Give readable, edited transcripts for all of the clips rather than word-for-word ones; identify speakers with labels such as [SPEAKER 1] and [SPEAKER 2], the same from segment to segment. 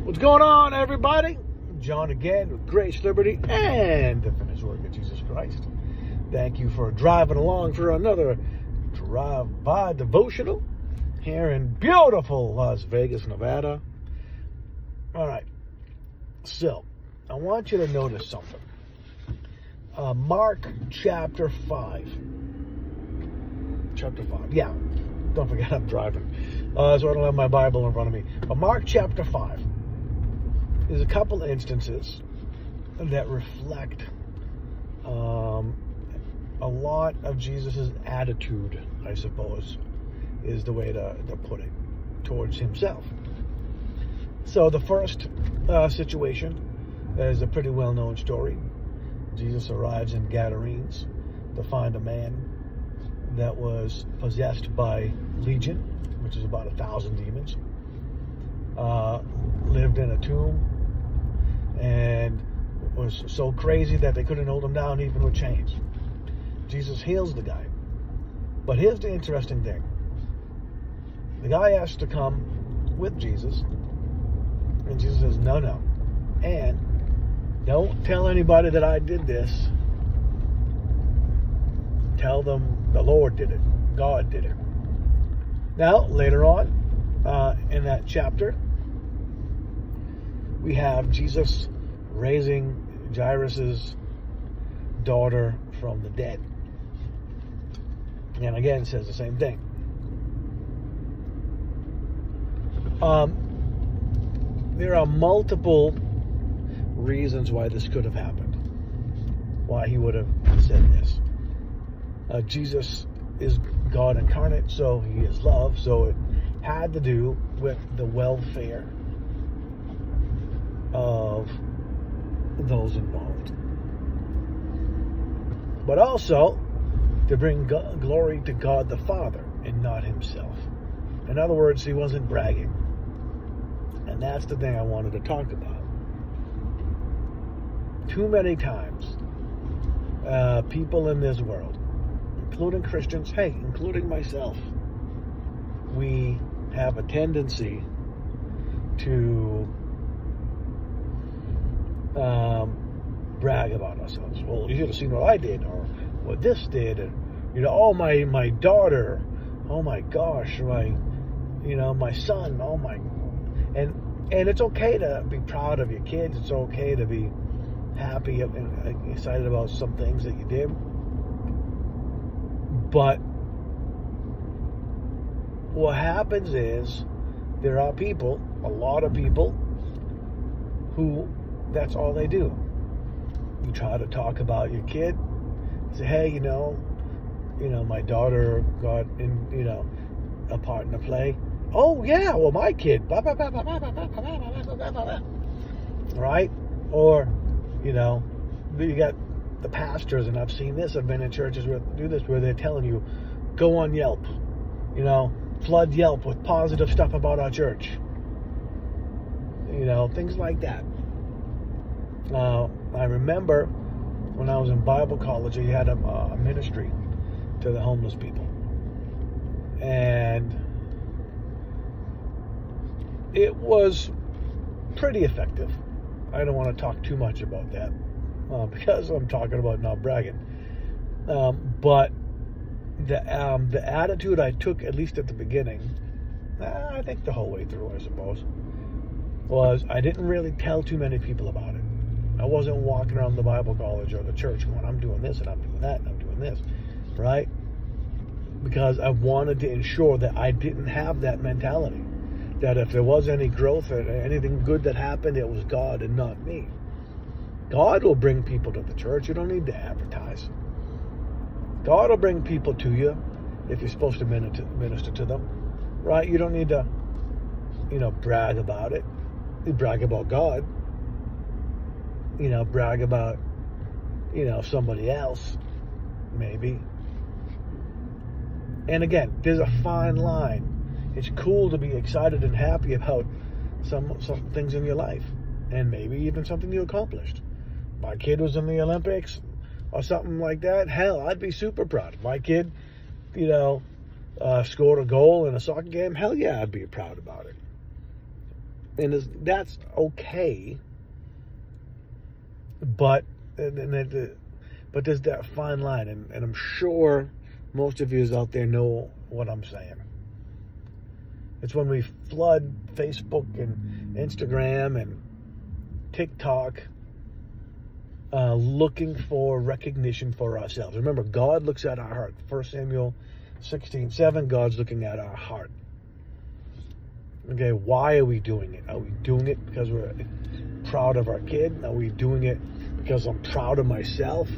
[SPEAKER 1] What's going on, everybody? John again with Grace, Liberty, and the finished work of Jesus Christ. Thank you for driving along for another drive-by devotional here in beautiful Las Vegas, Nevada. All right, so I want you to notice something. Mark chapter 5. Chapter 5, yeah. Don't forget I'm driving, so I don't have my Bible in front of me. But Mark chapter 5. There's a couple instances that reflect a lot of Jesus' attitude, I suppose, is the way to put it, towards himself. So the first situation is a pretty well-known story. Jesus arrives in Gadarenes to find a man that was possessed by legion, which is about 1,000 demons, lived in a tomb, and was so crazy that they couldn't hold him down even with chains. Jesus heals the guy. But here's the interesting thing. The guy asks to come with Jesus, and Jesus says, no. And don't tell anybody that I did this. Tell them the Lord did it. God did it. Now, later on in that chapter, we have Jesus raising Jairus' daughter from the dead. And again, it says the same thing. There are multiple reasons why this could have happened. Why he would have said this. Jesus is God incarnate, so he is love. So it had to do with the welfare of those involved, but also to bring glory to God the Father and not himself. In other words, he wasn't bragging. And that's the thing I wanted to talk about. Too many times, people in this world, including Christians, including myself, we have a tendency to brag about ourselves. Well, you should have seen what I did, or what this did, and oh, my daughter, oh my gosh, my son, oh my, and it's okay to be proud of your kids. It's okay to be happy and excited about some things that you did. But what happens is there are people, a lot of people, who that's all they do. You try to talk about your kid, say, hey, my daughter got in, a part in a play. Oh yeah, well my kid, right? Or, you got the pastors, and I've seen this, I've been in churches where do this, where they're telling you, go on Yelp, flood Yelp with positive stuff about our church. Things like that. I remember when I was in Bible college, you had a ministry to the homeless people. And it was pretty effective. I don't want to talk too much about that because I'm talking about not bragging. But the attitude I took, at least at the beginning, I think the whole way through, I suppose, was I didn't really tell too many people about it. I wasn't walking around the Bible college or the church going, I'm doing this and I'm doing that and I'm doing this, right? Because I wanted to ensure that I didn't have that mentality. That if there was any growth or anything good that happened, it was God and not me. God will bring people to the church. You don't need to advertise. God will bring people to you if you're supposed to minister to them, right? You don't need to, brag about it. You brag about God. Brag about, somebody else, maybe. And again, there's a fine line. It's cool to be excited and happy about some things in your life, and maybe even something you accomplished. My kid was in the Olympics or something like that. Hell, I'd be super proud. If my kid, scored a goal in a soccer game, hell yeah, I'd be proud about it. And that's okay. But there's that fine line, and I'm sure most of you out there know what I'm saying. It's when we flood Facebook and Instagram and TikTok looking for recognition for ourselves. Remember, God looks at our heart. 1 Samuel 16:7, God's looking at our heart. Okay, why are we doing it? Are we doing it because we're proud of our kid? Are we doing it because I'm proud of myself?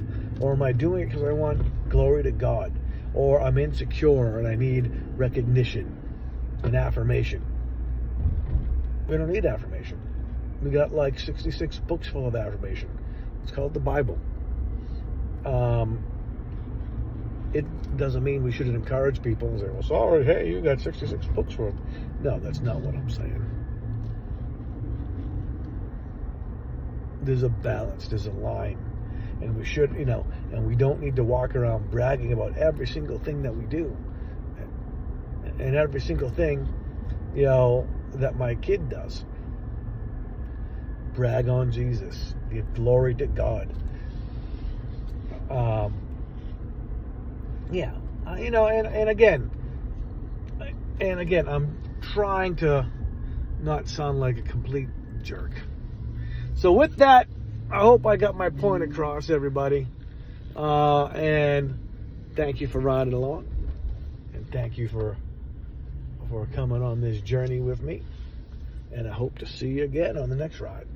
[SPEAKER 1] Or am I doing it because I want glory to God? Or I'm insecure and I need recognition and affirmation? We don't need affirmation. We got like 66 books full of affirmation. It's called the Bible. It doesn't mean we shouldn't encourage people and say, well, sorry, hey, you got 66 books worth. No, that's not what I'm saying. There's a balance, there's a line. And we should, and we don't need to walk around bragging about every single thing that we do. And every single thing, that my kid does. Brag on Jesus. Give glory to God. And again, I'm trying to not sound like a complete jerk. So with that, I hope I got my point across, everybody. And thank you for riding along. And thank you for coming on this journey with me. And I hope to see you again on the next ride.